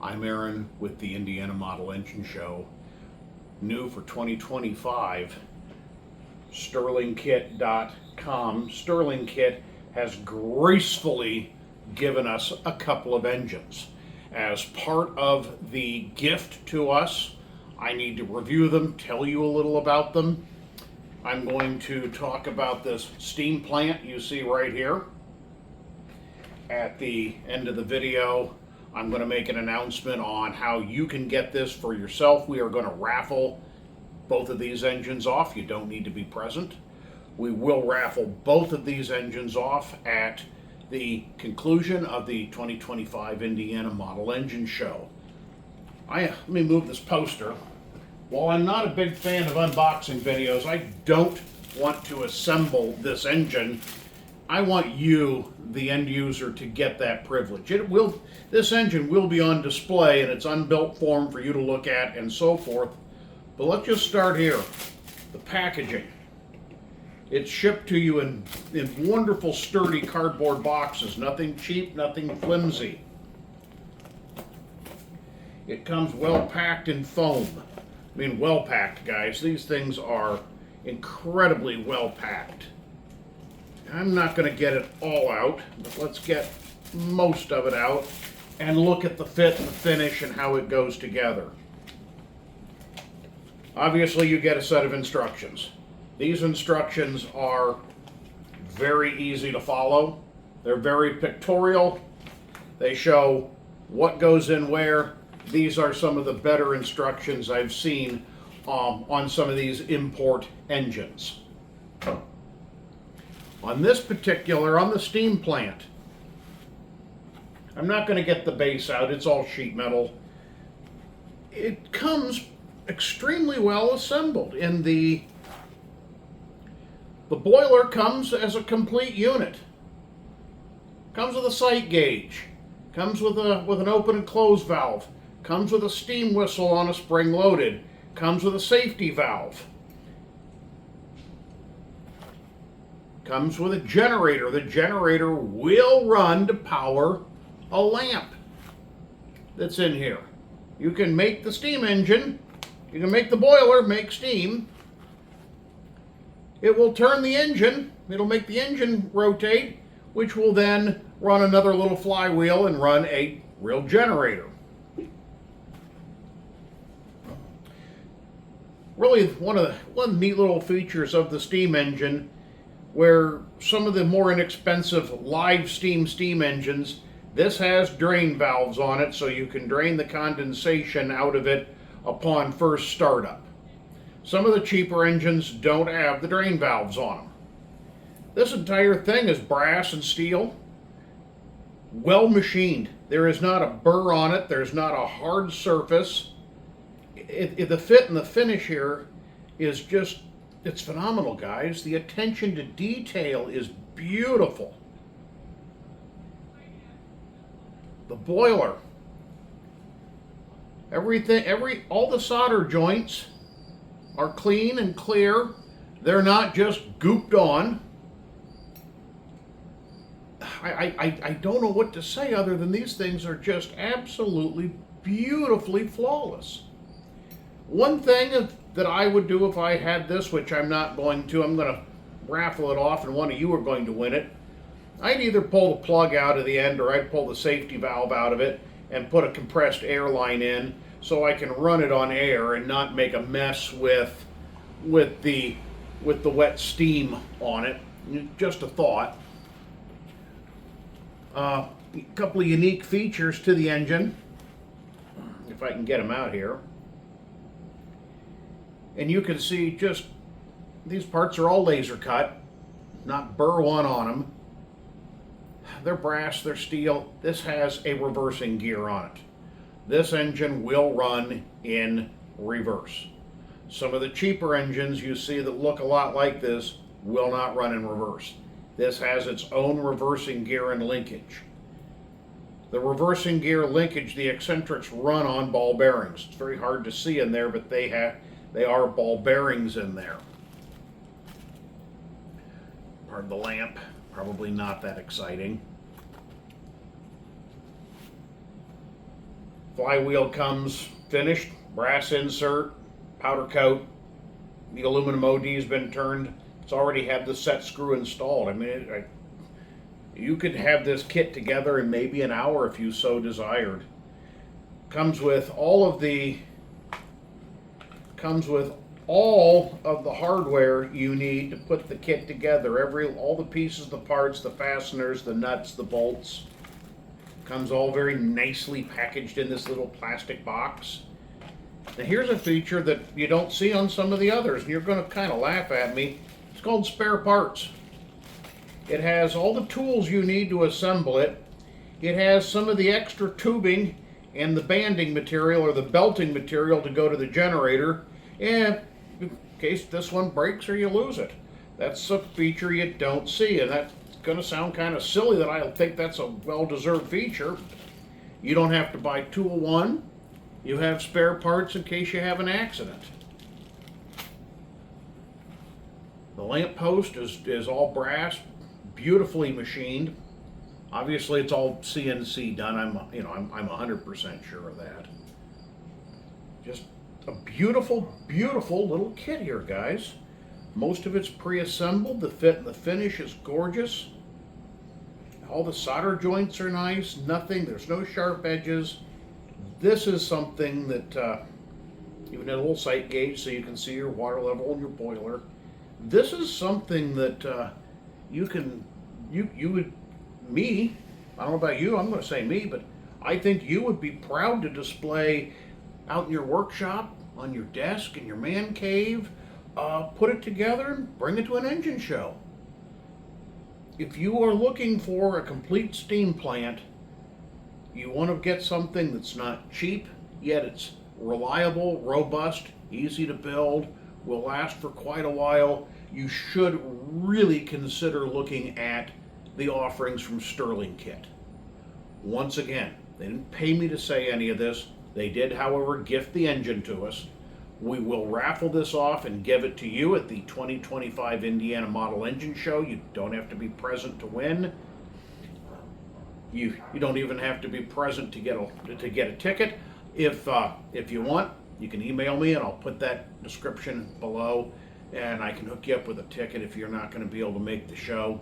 I'm Aaron with the Indiana Model Engine Show. New for 2025, Stirlingkit.com. Stirlingkit has gracefully given us a couple of engines. As part of the gift to us, I need to review them, tell you a little about them. I'm going to talk about this steam plant you see right here. At the end of the video, I'm going to make an announcement on how you can get this for yourself. We are going to raffle both of these engines off. You don't need to be present. We will raffle both of these engines off at the conclusion of the 2025 Indiana Model Engine Show. Let me move this poster. While I'm not a big fan of unboxing videos, I don't want to assemble this engine. I want you, the end user, to get that privilege. This engine will be on display in its unbuilt form for you to look at and so forth. But let's just start here. The packaging. It's shipped to you in wonderful, sturdy cardboard boxes. Nothing cheap, nothing flimsy. It comes well packed in foam. I mean, well packed, guys. These things are incredibly well packed. I'm not going to get it all out, but let's get most of it out and look at the fit and the finish and how it goes together. Obviously, you get a set of instructions. These instructions are very easy to follow. They're very pictorial. They show what goes in where. These are some of the better instructions I've seen on some of these import engines. On this particular, on the steam plant, I'm not going to get the base out. It's all sheet metal. It comes extremely well assembled. In the boiler comes as a complete unit. Comes with a sight gauge. Comes with an open and close valve. Comes with a steam whistle on a spring loaded. Comes with a safety valve. Comes with a generator. The generator will run to power a lamp that's in here. You can make the steam engine. You can make the boiler make steam. It will turn the engine. It'll make the engine rotate, which will then run another little flywheel and run a real generator. Really, one of the neat little features of the steam engine, where some of the more inexpensive live steam engines, this has drain valves on it, so you can drain the condensation out of it upon first startup. Some of the cheaper engines don't have the drain valves on them. This entire thing is brass and steel, well machined. There is not a burr on it. There's not a hard surface. The fit and the finish here is just, it's phenomenal, guys. The attention to detail is beautiful. The boiler, all the solder joints are clean and clear. They're not just gooped on. I don't know what to say other than these things are just absolutely beautifully flawless. One thing that I would do if I had this, which I'm not going to, I'm going to raffle it off and one of you are going to win it. I'd either pull the plug out of the end or I'd pull the safety valve out of it and put a compressed air line in so I can run it on air and not make a mess with the wet steam on it. Just a thought. A couple of unique features to the engine, if I can get them out here. And you can see just these parts are all laser cut, not burr one on them. They're brass, they're steel. This has a reversing gear on it. This engine will run in reverse. Some of the cheaper engines you see that look a lot like this will not run in reverse. This has its own reversing gear and linkage. The reversing gear linkage, the eccentrics run on ball bearings. It's very hard to see in there, but they are ball bearings in there. Pardon the lamp, probably not that exciting. Flywheel comes finished, brass insert, powder coat. The aluminum OD's been turned. It's already had the set screw installed. I mean, you could have this kit together in maybe an hour if you so desired. Comes with all of the hardware you need to put the kit together. All the pieces, the parts, the fasteners, the nuts, the bolts. Comes all very nicely packaged in this little plastic box. Now here's a feature that you don't see on some of the others, and you're going to kind of laugh at me. It's called spare parts. It has all the tools you need to assemble it. It has some of the extra tubing and the banding material or the belting material to go to the generator, and in case this one breaks or you lose it. That's a feature you don't see, and that's going to sound kind of silly that I think that's a well-deserved feature. You don't have to buy tool one. You have spare parts in case you have an accident. The lamp post is all brass, beautifully machined. Obviously, it's all CNC done. I'm 100% sure of that. Just a beautiful, beautiful little kit here, guys. Most of it's pre-assembled. The fit and the finish is gorgeous. All the solder joints are nice. There's no sharp edges. This is something that even a little sight gauge so you can see your water level in your boiler. This is something that I don't know about you, I'm going to say me, but I think you would be proud to display out in your workshop, on your desk, in your man cave. Put it together and bring it to an engine show. If you are looking for a complete steam plant, you want to get something that's not cheap, yet it's reliable, robust, easy to build, will last for quite a while, you should really consider looking at the offerings from Stirlingkit. Once again, they didn't pay me to say any of this. They did, however, gift the engine to us. We will raffle this off and give it to you at the 2025 Indiana Model Engine Show. You don't have to be present to win. You don't even have to be present to get a ticket. If you want, you can email me and I'll put that description below, and I can hook you up with a ticket if you're not going to be able to make the show.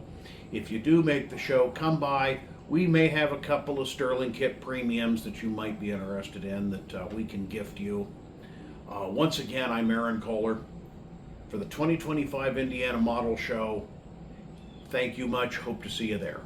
If you do make the show, come by. We may have a couple of Stirlingkit premiums that you might be interested in that we can gift you. Once again, I'm Aaron Kohler for the 2025 Indiana Model Show. Thank you much. Hope to see you there.